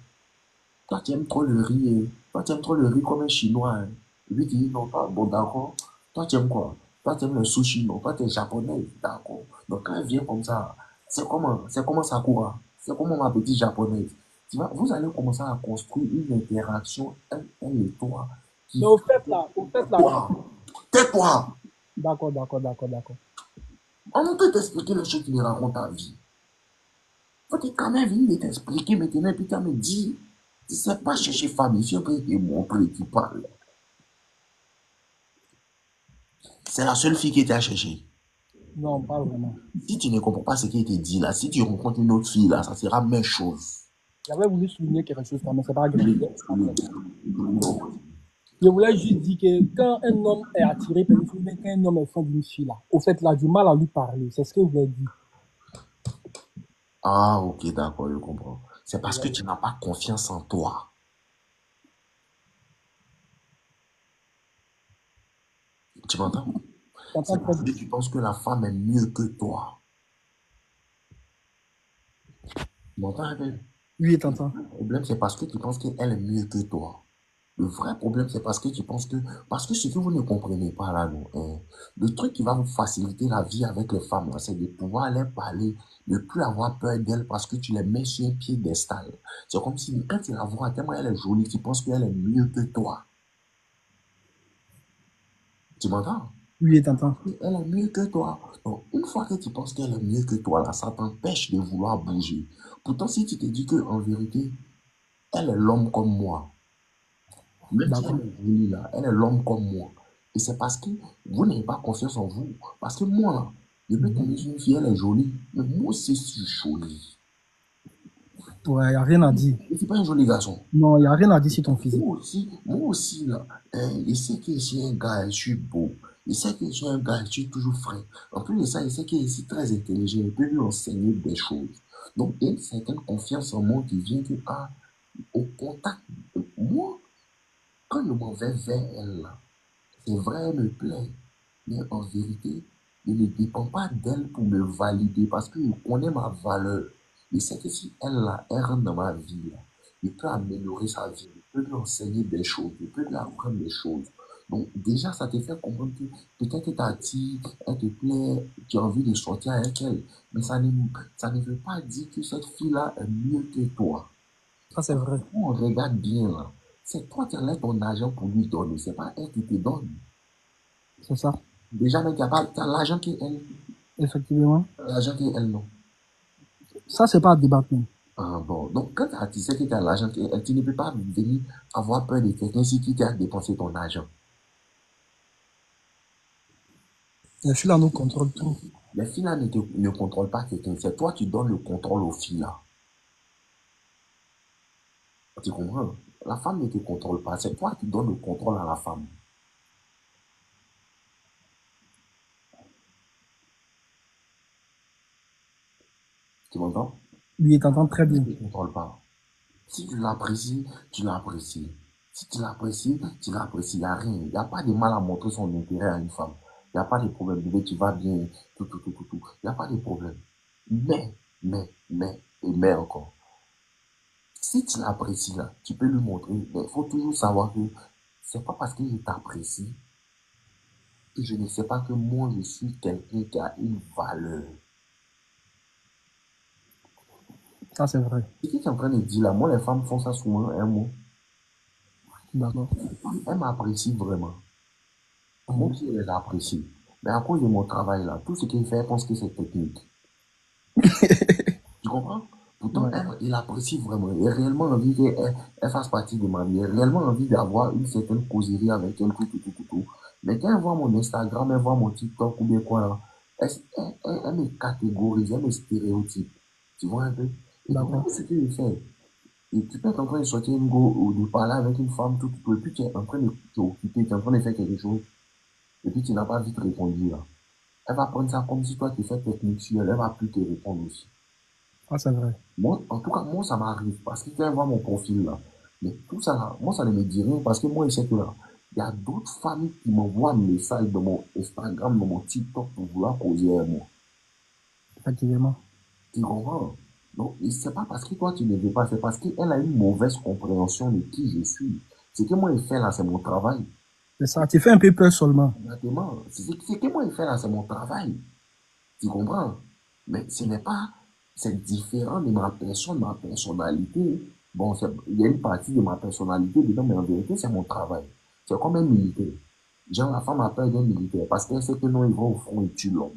toi tu aimes trop le riz, toi tu aimes trop le riz comme un chinois. Hein. Et puis tu dis non, pas bon d'accord, toi tu aimes quoi? Toi tu aimes le sushi, non, toi tu es japonais, d'accord. Donc quand elle vient comme ça, c'est comment Sakura, c'est comment ma petite japonaise. Tu vois, vous allez commencer à construire une interaction, elle et toi, Mais qui... au fait là, Tais-toi! Tais-toi! d'accord. On peut t'expliquer les choses qui me racontent ta vie. Faut que quand même venir t'expliquer maintenant, puis tu me dit, tu sais pas chercher femme, ici on peut te montrer, tu parles. C'est la seule fille qui t'a cherché. Non, pas vraiment. Si tu ne comprends pas ce qui te dit là, si tu rencontres une autre fille là, ça sera la même chose. J'avais voulu souligner quelque chose quand même, c'est pas grave. Non. Je voulais juste dire que quand un homme est attiré par une fille, mais quand un homme est fan d'une fille là, au fait, il a du mal à lui parler. C'est ce que je voulais dire. Ah, ok, d'accord, je comprends. C'est parce que Ouais. tu n'as pas confiance en toi. Tu m'entends? J'entends C'est très parce bien. que tu penses que la femme est mieux que toi. Tu m'entends un peu? Oui, t'entends. Le problème, c'est parce que tu penses qu'elle est mieux que toi. Le vrai problème, c'est parce que tu penses que... Parce que ce que vous ne comprenez pas là, non, hein, le truc qui va vous faciliter la vie avec les femmes, là, c'est de pouvoir leur parler, ne plus avoir peur d'elles parce que tu les mets sur un piédestal. C'est comme si quand tu la vois, tellement elle est jolie, tu penses qu'elle est mieux que toi. Tu m'entends? Oui, t'entends. Elle est mieux que toi. Donc, une fois que tu penses qu'elle est mieux que toi, là, ça t'empêche de vouloir bouger. Pourtant, si tu te dis que en vérité, elle est l'homme comme moi, même si elle D'accord. est jolie là, elle est l'homme comme moi. Et c'est parce que vous n'avez pas confiance en vous. Parce que moi là, je peux tomber sur une fille, elle est jolie. Mais moi aussi, je suis joli. Ouais, y a rien à dire. Je ne suis pas un joli garçon. Non, y a rien à dire sur ton physique. Moi aussi là, je sais que je suis un gars, je suis beau. Je sais que je suis un gars, je suis toujours frais. En plus de ça, je sais que je suis très intelligent. Je peux lui enseigner des choses. Donc, il y a une certaine confiance en moi qui vient que, ah, au contact, moi, quand je m'en vais vers elle là, c'est vrai, elle me plaît. Mais en vérité, je ne dépend pas d'elle pour me valider parce que je connais ma valeur. Je sais que si elle, là, elle rentre dans ma vie, là, je peux améliorer sa vie, je peux lui enseigner des choses, je peux lui apprendre des choses. Donc déjà, ça te fait comprendre que peut-être que t'attire, elle te plaît, tu as envie de sortir avec elle. Mais ça ne veut pas dire que cette fille-là est mieux que toi. Ça, c'est vrai. On regarde bien là. C'est toi qui enlèves ton argent pour lui donner, c'est pas elle qui te donne. C'est ça. Déjà, même, t'as l'argent qui est elle. Effectivement. L'argent qui est elle, non. Ça, c'est pas à débattre. Non. Ah bon. Donc, quand tu sais que tu as l'argent qui est elle, tu ne peux pas venir avoir peur de quelqu'un si qui t'a dépensé ton argent. Les filles là nous contrôlent tout. Les filles là ne contrôlent pas quelqu'un. C'est toi qui donnes le contrôle aux filles là. Tu comprends? La femme ne te contrôle pas. C'est toi qui donnes le contrôle à la femme. Tu m'entends? Oui, t'entends très Tu bien. ne contrôles pas. Si tu l'apprécies, tu l'apprécies. Si tu l'apprécies, tu l'apprécies. Il n'y a rien. Il n'y a pas de mal à montrer son intérêt à une femme. Il n'y a pas de problème. Bébé, tu vas bien. Tout, tout, tout, tout, tout. Il n'y a pas de problème. Mais encore. Si tu l'apprécies là, tu peux lui montrer. Mais il faut toujours savoir que c'est pas parce que je t'apprécie que je ne sais pas que moi je suis quelqu'un qui a une valeur. Ça, c'est vrai. Ce que tu es en train de dire là, moi les femmes font ça souvent, un mot. D'accord. Elles m'apprécient vraiment. Moi Mhm. aussi, je les apprécie. Mais à cause de mon travail là, tout ce qu'il fait, je pense que c'est technique. Tu comprends? Pourtant, Ouais. elle, il apprécie vraiment. Il a réellement envie qu'elle fasse partie de ma vie. Il a réellement envie d'avoir une certaine causerie avec elle, tout, tout, tout, tout, tout. Mais quand elle voit mon Instagram, elle voit mon TikTok ou bien quoi là, elle me catégorise, elle me stéréotype. Tu vois un peu? Et donc, D'accord. ce qu'il fait, et tu peux être en train de sortir une go ou de parler avec une femme, tout, tout, tout, et puis tu es en train de t'occuper, tu es en train de faire quelque chose, et puis tu n'as pas vite répondu là. Elle va prendre ça comme si toi tu fais technique sur elle, elle va plus te répondre aussi. Ça, c'est vrai. Moi, en tout cas, moi, ça m'arrive. Parce que quand elle voit mon profil là, mais tout ça là, moi, ça ne me dit rien. Parce que moi, je sais que là, il y a d'autres familles qui m'envoient un message dans mon Instagram, dans mon TikTok pour vouloir causer avec moi. Effectivement. Tu comprends? Donc, et c'est pas parce que toi, tu ne veux pas, c'est parce qu'elle a une mauvaise compréhension de qui je suis. Ce que moi, je fais là, c'est mon travail. C'est ça. Tu fais un peu peur seulement. Exactement. Ce que moi, je fais là, c'est mon travail. Tu comprends? Mais ce n'est pas, c'est différent de ma personne, ma personnalité. Bon, il y a une partie de ma personnalité dedans, mais en vérité, c'est mon travail. C'est comme un militaire. Genre, la femme a peur d'un militaire parce qu'elle sait que non, il va au front et tue l'homme.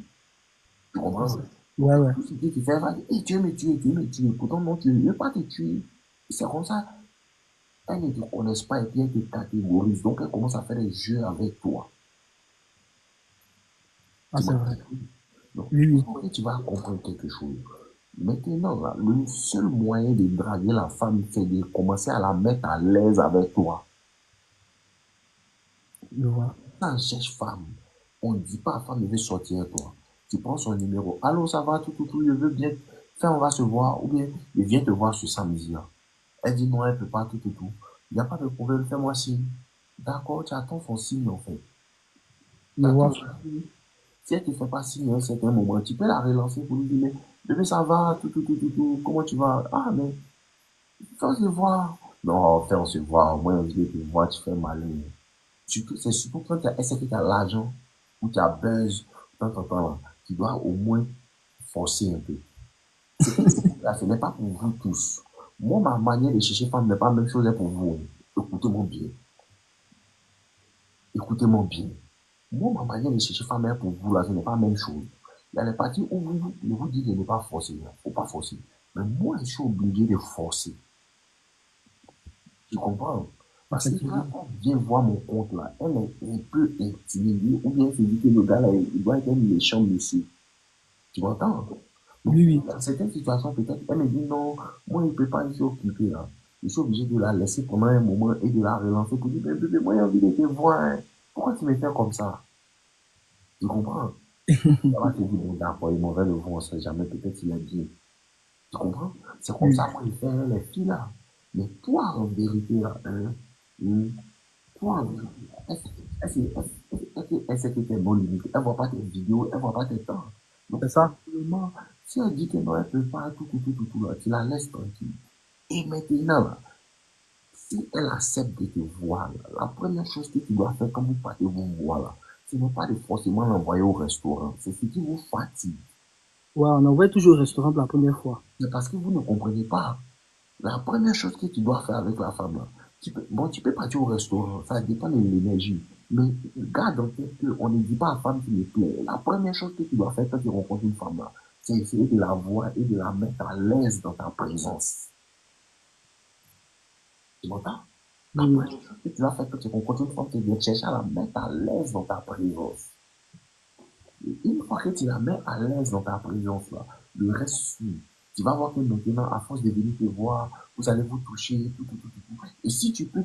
Tu Ça, comprends? Donc, ouais, ouais. tout ce que tu fais, elle va dire, hey, tu veux me tuer, tu veux me tuer. Pourtant, non, tu ne veux pas te tuer. C'est comme ça. Elles ne te connaissent pas et puis elles te catégorisent. Donc, elles commencent à faire des jeux avec toi. Ah, Tu c'est m'as vrai. compris? Donc, Oui, oui. tu vas comprendre quelque chose. Maintenant, là, le seul moyen de draguer la femme, c'est de commencer à la mettre à l'aise avec toi. Je vois. Quand on cherche femme, on ne dit pas à femme, je veux sortir avec toi. Tu prends son numéro. Allô, ça va, tout, tout, tout, je veux bien. Faire, on va se voir. Ou bien, je viens te voir ce samedi-là. Elle dit non, elle ne peut pas, tout, tout, tout. Il n'y a pas de problème, fais-moi signe. D'accord, tu attends son signe, en fait. Je Tu attends vois. son signe. Si elle ne te fait pas signe à un certain moment, tu peux la relancer pour lui dire, mais bébé, ça va, tout, tout, tout, tout, tout. Comment tu vas? Ah, mais on se voit. Non, on se voit. Moi, envie de te voir, tu fais malin. Surtout, c'est surtout quand tu as, est-ce que tu as l'argent ou tu as buzz, tant, tant, tant, tu dois au moins forcer un peu. Ce que je dis là, ce n'est pas pour vous tous. Moi, ma manière de chercher femme n'est pas la même chose pour vous. Écoutez-moi bien. Écoutez-moi bien. Moi, ma manière de chercher femme est pour vous là, ce n'est pas la même chose. Il y a les parties où vous dites de ne pas forcer. Il ne faut pas forcer. Mais moi, je suis obligé de forcer. Tu comprends? Parce que quand Effectivement. elle vient voir mon compte là, elle est un peu intimidée ou bien elle se dit que le gars là, il doit être un méchant monsieur. Tu m'entends? Donc, Oui, oui. dans certaines situations, peut-être, elle me dit non, moi, il ne peut pas, je suis occupé là. Je suis obligé de la laisser pendant un moment et de la relancer pour dire, bébé, moi, j'ai envie de te voir, hein. Pourquoi tu me fais comme ça? Tu comprends? Elle va te dire, bon, d'accord, il est mauvais le vent, on ne sait jamais, peut-être il est bien. Tu comprends? C'est comme Oui. ça qu'on fait les filles là. Mais toi, en vérité, là, hein, hum, toi, elle sait que t'es bon limite. Elle voit pas tes vidéos, elle voit pas tes temps. Donc, C'est ça. simplement, si elle dit que non, elle peut pas, tout, tout, tout, tout, tout, là, tu la laisses tranquille. Et maintenant, là, si elle accepte de te voir, là, la première chose que tu dois faire quand vous partez vous voir, là, ce n'est pas de forcément l'envoyer au restaurant. C'est ce qui vous fatigue. Ouais, on envoie toujours au restaurant pour la première fois. C'est parce que vous ne comprenez pas. La première chose que tu dois faire avec la femme, là, tu peux partir au restaurant, ça dépend de l'énergie. Mais garde en tête qu'on ne dit pas à la femme qui me plaît. La première chose que tu dois faire quand tu rencontres une femme, là, c'est essayer de la voir et de la mettre à l'aise dans ta présence. Tu m'entends? La Oui, oui. première chose que tu dois faire quand tu rencontres une femme, c'est de chercher à la mettre à l'aise dans ta présence. Une fois que tu la mets à l'aise dans ta présence, là, le reste suit. Tu vas voir que maintenant, à force de venir te voir, vous allez vous toucher, tout, tout, tout, tout, tout. Et si tu peux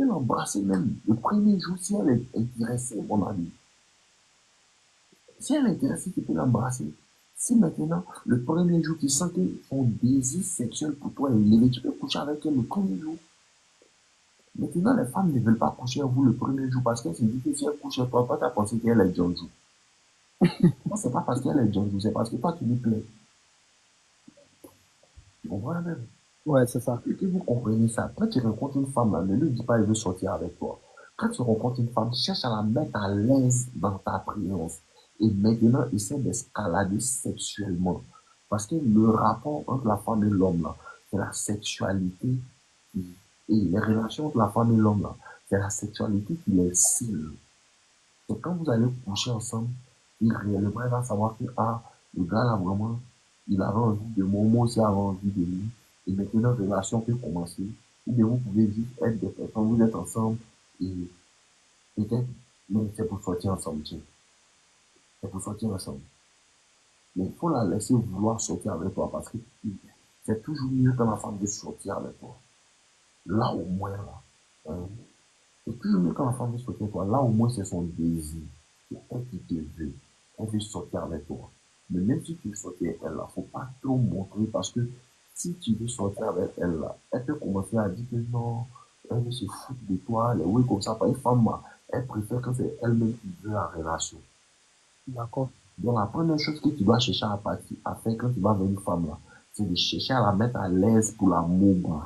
l'embrasser même le premier jour si elle est intéressée, mon ami. Si elle est intéressée, tu peux l'embrasser. Si maintenant, le premier jour, tu sens que son désir sexuel pour toi est élevé, tu peux coucher avec elle le premier jour. Maintenant, les femmes ne veulent pas coucher avec vous le premier jour parce qu'elles se disent que si elles couchent avec toi, tu as pensé qu'elle est John. Non, c'est pas parce qu'elle est John, c'est parce que toi, tu lui plais. Tu comprends même? Ouais, c'est ça. Et que vous comprenez ça. Quand tu rencontres une femme, là, ne lui dis pas qu'elle veut sortir avec toi. Quand tu rencontres une femme, cherche à la mettre à l'aise dans ta présence. Et maintenant, essaie d'escalader sexuellement. Parce que le rapport entre la femme et l'homme, là, c'est la sexualité. Et les relations entre la femme et l'homme, là, c'est la sexualité qui les scelle. C'est quand vous allez coucher ensemble, il réellement va savoir que, ah, le gars là, vraiment, il avait envie de moi, moi aussi avait envie de lui. Et maintenant, la relation peut commencer. Ou bien vous pouvez juste être des personnes, vous êtes ensemble, et peut-être, mais c'est pour sortir ensemble, tiens. C'est pour sortir ensemble. Mais il faut la laisser vouloir sortir avec toi parce que c'est toujours mieux quand la femme veut sortir avec toi. Là, au moins, là. Hein, c'est toujours mieux quand la femme veut sortir avec toi. Là, au moins, c'est son désir. C'est elle qui te veut. Elle veut sortir avec toi. Mais même si tu veux sortir avec elle, là, faut pas trop montrer parce que si tu veux sortir avec elle, là, elle peut commencer à dire que non, elle veut se foutre de toi. Les oui, comme ça, par une femme, là, elle préfère quand c'est elle-même qui veut la relation. D'accord. Donc, la première chose que tu dois chercher à faire quand tu vas avec une femme, là, c'est de chercher à la mettre à l'aise pour l'amour.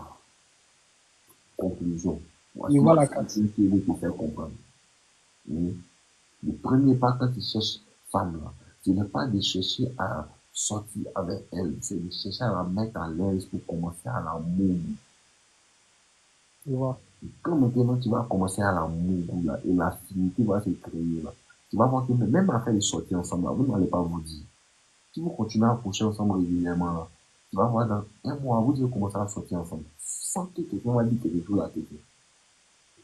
Conclusion. Et Voici voilà, ce que je veux te faire comprendre. Oui. Le premier pas quand tu cherches femme, là, ce n'est pas de chercher à sortir avec elle, c'est de chercher à la mettre à l'aise pour commencer à l'amour. Je vois. Quand maintenant tu vas commencer à l'amour, là, et l'affinité va se créer, là, tu vas voir que même après de sortir ensemble, là, vous n'allez pas vous dire. Si vous continuez à coucher ensemble régulièrement, là, tu vas voir dans un mois, vous allez commencer à sortir ensemble. Sans que quelqu'un va dire quelque chose à quelqu'un.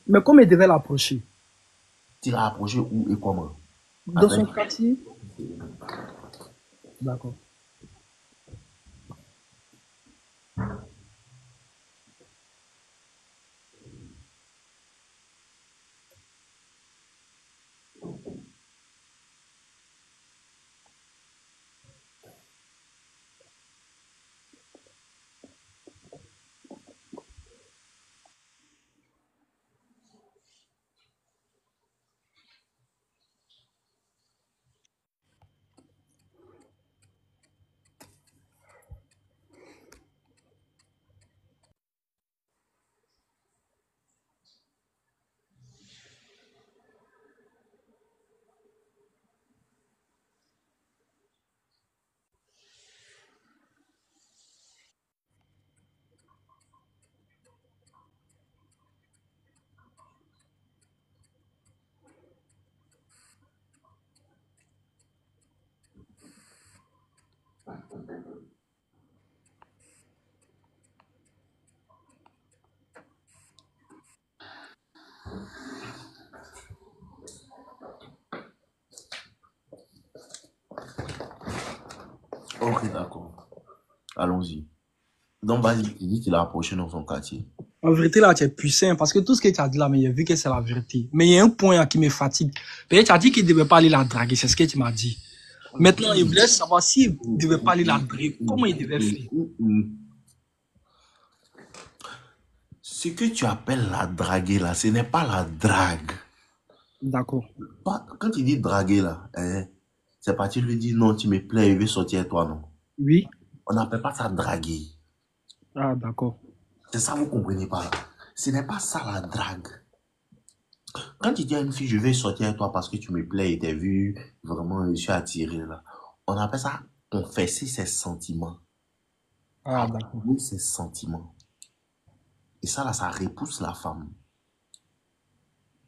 Mais comment il devait l'approcher? Tu l'as approché où et comment? Dans Avec son quartier? D'accord. Ok, d'accord. Allons-y. Donc, vas-y, tu dis qu'il a approché dans son quartier. En vérité, là, tu es puissant parce que tout ce que tu as dit là, mais j'ai vu que c'est la vérité. Mais il y a un point là, qui me fatigue. Peut-être tu as dit qu'il ne devait pas aller la draguer, c'est ce que tu m'as dit. Maintenant, il voulait savoir s'il ne devait pas aller la draguer, comment il devait faire. Ce que tu appelles la draguer là, ce n'est pas la drague. D'accord. Quand tu dis draguer là, c'est pas tu lui dis non, tu me plais, je veux sortir avec toi, non. Oui. On n'appelle pas ça draguer. Ah, d'accord. C'est ça, vous comprenez pas là. Ce n'est pas ça la drague. Quand tu dis à une fille, je vais sortir avec toi parce que tu me plais et t'as vu, vraiment, je suis attiré là. On appelle ça confesser ses sentiments. Ah, d'accord. Avouer ses sentiments. Et ça là, ça repousse la femme.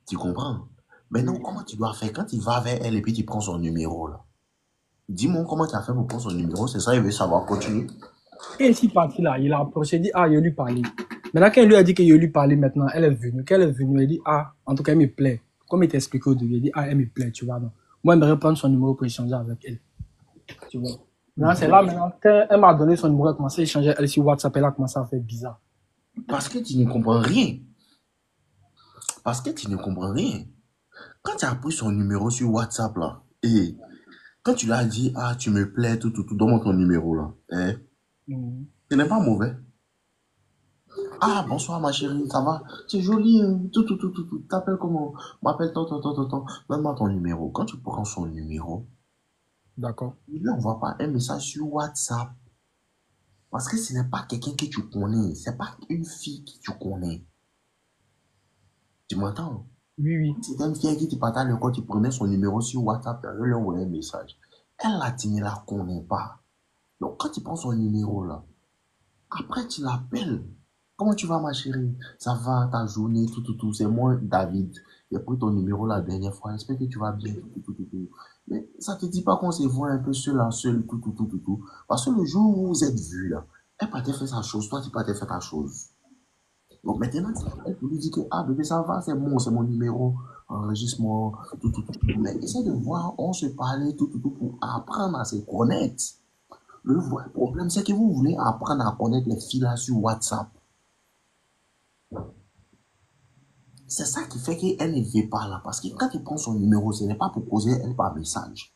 Tu comprends? Maintenant, comment tu dois faire quand tu vas vers elle et puis tu prends son numéro là? Dis-moi comment tu as fait pour prendre son numéro, c'est ça, il veut savoir, continue. Et ici parti là, il a approché, il dit, ah, il lui parler. Maintenant, quand il lui a dit qu'il lui parlait maintenant, elle est venue. Quand elle est venue, elle dit, ah, en tout cas, elle me plaît. Comme il t'a expliqué au début, il dit, ah, elle me plaît, tu vois. Donc, moi, j'aimerais prendre son numéro pour échanger avec elle. Tu vois. Maintenant, c'est là, maintenant, quand elle m'a donné son numéro, elle a commencé à échanger elle sur WhatsApp, elle a commencé à faire bizarre. Parce que tu ne comprends rien. Parce que tu ne comprends rien. Quand tu as pris son numéro sur WhatsApp là, et Quand tu l'as dit, ah, tu me plais, tout, donne-moi ton numéro là. Hein? Ce n'est pas mauvais. Ah, bonsoir ma chérie, ça va? Tu es jolie, hein? Tout. T'appelles comment? M'appelle tant. Donne-moi ton numéro. Quand tu prends son numéro, D'accord. ne lui envoie pas un message sur WhatsApp. Parce que ce n'est pas quelqu'un que tu connais. Ce n'est pas une fille que tu connais. Tu m'entends? Oui. C'est une fille qui te partage le code, tu prenais son numéro sur WhatsApp, tu lui envoyer un message. Elle là, tu ne la connais pas. Donc quand tu prends son numéro là, après tu l'appelles. Comment tu vas ma chérie? Ça va, ta journée, tout. C'est moi, David. J'ai pris ton numéro la dernière fois. J'espère que tu vas bien, tout. Mais ça te dit pas qu'on se voit un peu seul à seul, tout. Parce que le jour où vous êtes vus là, elle pas te faire sa chose, toi tu pas te faire ta chose. Donc maintenant, elle peut lui dire que, ah bébé, ça va, c'est bon, c'est mon numéro, enregistre-moi, tout. Mais essaie de voir, on se parlait, tout, pour apprendre à se connaître. Le vrai problème, c'est que vous voulez apprendre à connaître les filles là sur WhatsApp. C'est ça qui fait qu'elle ne vient pas là. Parce que quand il prend son numéro, ce n'est pas pour causer elle par message.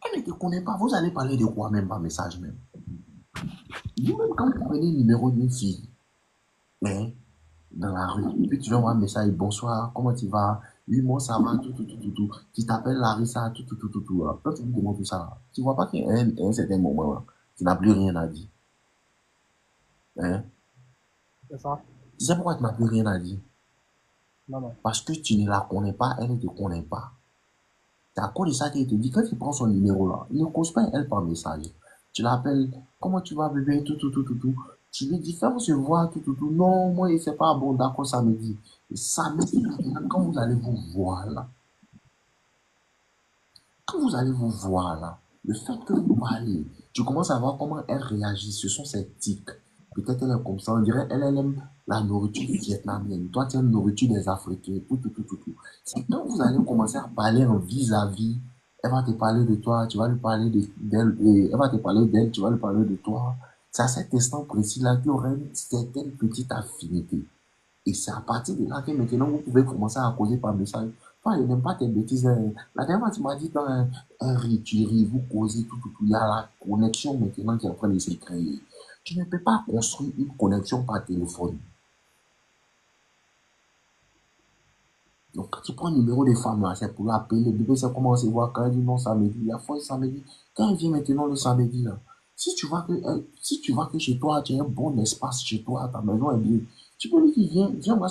Elle ne te connaît pas. Vous allez parler de quoi même par message même. Vous-même, quand vous prenez le numéro d'une fille, hein, dans la rue, et puis tu lui envoies un message, bonsoir, comment tu vas? Oui, moi ça va, tout. Tu t'appelles Larissa, tout. Alors, quand tu lui demandes tout ça, tu vois pas qu'à un certain moment, là, tu n'as plus rien à dire. Hein? C'est ça? Tu sais pourquoi tu n'as plus rien à dire? Non. Parce que tu ne la connais pas, elle ne te connaît pas. C'est à cause de ça qu'elle te dit, quand tu prends son numéro là, il ne cause pas elle par message. Tu l'appelles, comment tu vas bébé, tout. Tu lui dis, fais-moi se voir, tout. Non, moi, c'est pas bon, d'accord, samedi. Et samedi, maintenant, quand vous allez vous voir là, le fait que vous parlez, tu commences à voir comment elle réagit, ce sont ses tics. Peut-être elle est comme ça, on dirait elle aime la nourriture vietnamienne. Toi, tu aimes la nourriture des Africains, tout. C'est quand vous allez commencer à parler en vis-à-vis, elle va te parler de toi, tu vas lui parler d'elle, et elle va te parler d'elle, tu vas lui parler de toi. C'est à cet instant précis-là qu'il y aura une certaine petite affinité. Et c'est à partir de là que maintenant vous pouvez commencer à causer par message. Toi, je n'aime pas tes bêtises. La dernière fois, tu m'as dit dans un riz, tu ris, vous causez tout. Il y a la connexion maintenant qui est en train de se créer. Tu ne peux pas construire une connexion par téléphone. Donc, quand tu prends le numéro des femmes là, c'est pour l'appeler. Le bébé, c'est comment on se voit quand elle dit non samedi. La fois samedi. Quand elle vient maintenant le samedi là, si tu vois que chez toi, tu as un bon espace chez toi, ta maison est bien, tu peux lui dire, viens, on va